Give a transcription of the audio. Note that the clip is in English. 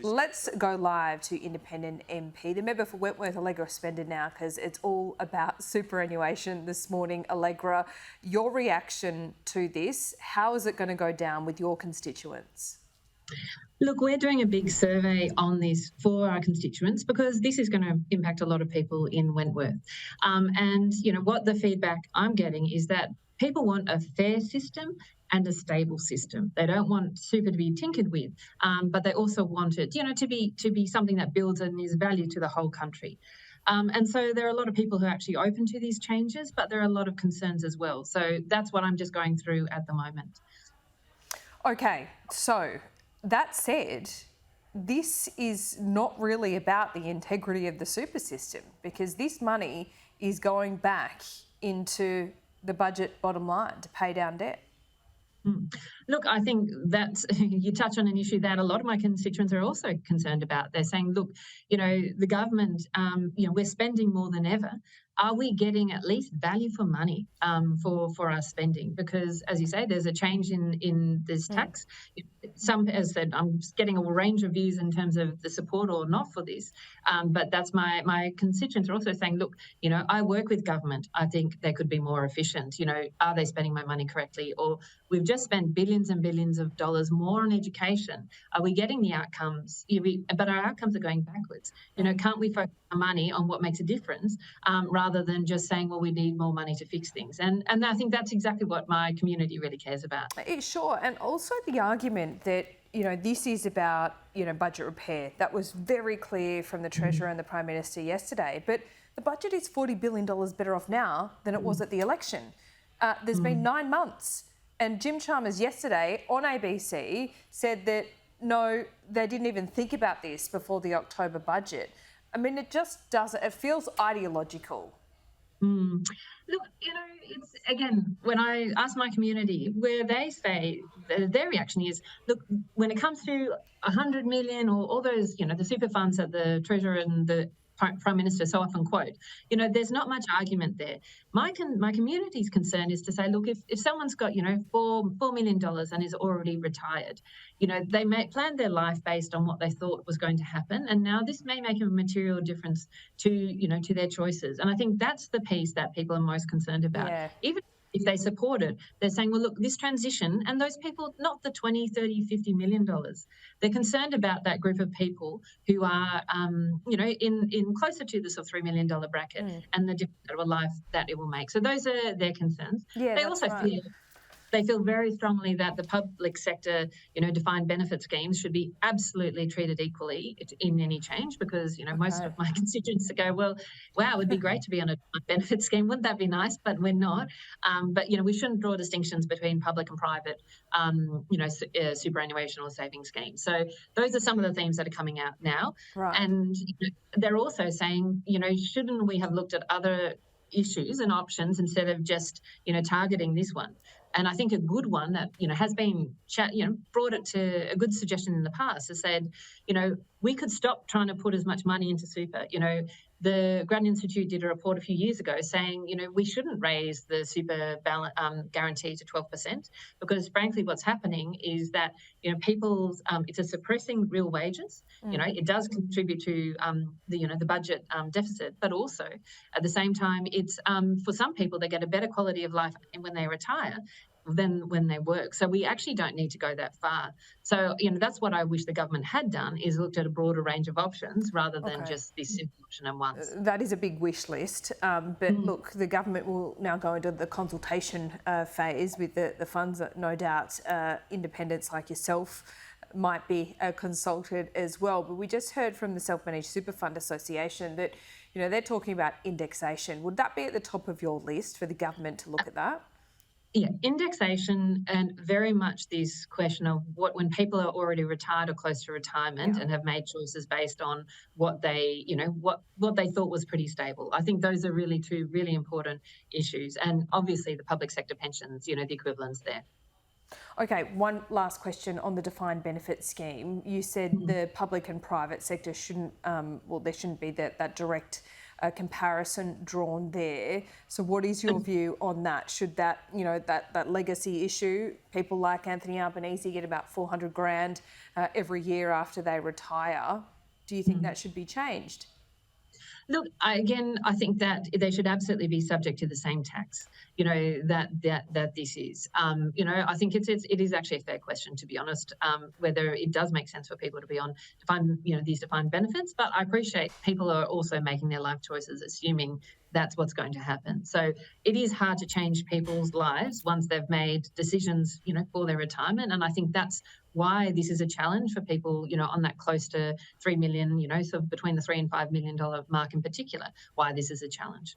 Let's go live to Independent MP, the member for Wentworth, Allegra Spender now, because it's all about superannuation this morning. Allegra, your reaction to this, how is it going to go down with your constituents? Look, we're doing a big survey on this for our constituents because this is going to impact a lot of people in Wentworth. And, what the feedback I'm getting is that people want a fair system and a stable system. They don't want super to be tinkered with, but they also want it, to be something that builds and is value to the whole country. And so there are a lot of people who are actually open to these changes, but there are a lot of concerns as well. So that's what I'm just going through at the moment. Okay, so that said, this is not really about the integrity of the super system because this money is going back into the budget bottom line to pay down debt. Look, I think that you touch on an issue that a lot of my constituents are also concerned about. They're saying, look, the government, we're spending more than ever. Are we getting at least value for money for our spending? Because, as you say, there's a change in this tax. Some, as I said, I'm getting a range of views in terms of the support or not for this. But that's my constituents are also saying, look, I work with government. I think they could be more efficient. Are they spending my money correctly? Or we've just spent billions and billions of dollars more on education. Are we getting the outcomes? But our outcomes are going backwards. Can't we focus our money on what makes a difference rather than just saying, well, we need more money to fix things? And I think that's exactly what my community really cares about. Sure, and also the argument that this is about budget repair. That was very clear from the Treasurer and the Prime Minister yesterday. But the budget is $40 billion better off now than it was at the election. There's been 9 months. And Jim Chalmers yesterday on ABC said that, no, they didn't even think about this before the October budget. I mean, it just doesn't, it feels ideological. Look, it's, again, when I ask my community where they say their reaction is, look, when it comes to 100 million or all those, the super funds that the Treasurer and the Prime Minister so often quote, there's not much argument there. My community's concern is to say, look, if someone's got, $4 million and is already retired, they may plan their life based on what they thought was going to happen. And now this may make a material difference to their choices. And I think that's the piece that people are most concerned about. Yeah. Even if they support it, they're saying, well, look, this transition, and those people, not the 20, 30, $50 million, they're concerned about that group of people who are, in closer to the sort of $3 million bracket and the difference of a life that it will make. So those are their concerns. Yeah, they also feel very strongly that the public sector, defined benefit schemes should be absolutely treated equally in any change because, most of my constituents go, well, wow, it would be great to be on a defined benefit scheme. Wouldn't that be nice? But we're not. But, we shouldn't draw distinctions between public and private, superannuation or saving schemes. So those are some of the themes that are coming out now. Right. And they're also saying, shouldn't we have looked at other issues and options instead of just, targeting this one? And I think a good one that, has been, brought it to a good suggestion in the past has said, we could stop trying to put as much money into super. The Grattan Institute did a report a few years ago saying, we shouldn't raise the super guarantee to 12% because, frankly, what's happening is that, people's it's suppressing real wages. It does contribute to the budget deficit, but also at the same time, it's for some people they get a better quality of life when they retire than when they work. So we actually don't need to go that far. So, that's what I wish the government had done is looked at a broader range of options rather than just this simple option at once. That is a big wish list. But look, the government will now go into the consultation phase with the funds that no doubt independents like yourself might be consulted as well. But we just heard from the Self-Managed Super Fund Association that, they're talking about indexation. Would that be at the top of your list for the government to look at that? Yeah, indexation and very much this question of when people are already retired or close to retirement and have made choices based on what they, what they thought was pretty stable. I think those are really two really important issues. And obviously the public sector pensions, the equivalence there. Okay, one last question on the defined benefit scheme. You said the public and private sector shouldn't, there shouldn't be that direct a comparison drawn there. So what is your view on that? Should that, that legacy issue, people like Anthony Albanese get about 400 grand every year after they retire. Do you think that should be changed? Look, I think that they should absolutely be subject to the same tax, that this is. I think it is actually a fair question, to be honest, whether it does make sense for people to be on these defined benefits. But I appreciate people are also making their life choices, assuming that's what's going to happen. So it is hard to change people's lives once they've made decisions, for their retirement. And I think that's why this is a challenge for people, on that close to 3 million, sort of between the $3 and $5 million mark in particular, why this is a challenge.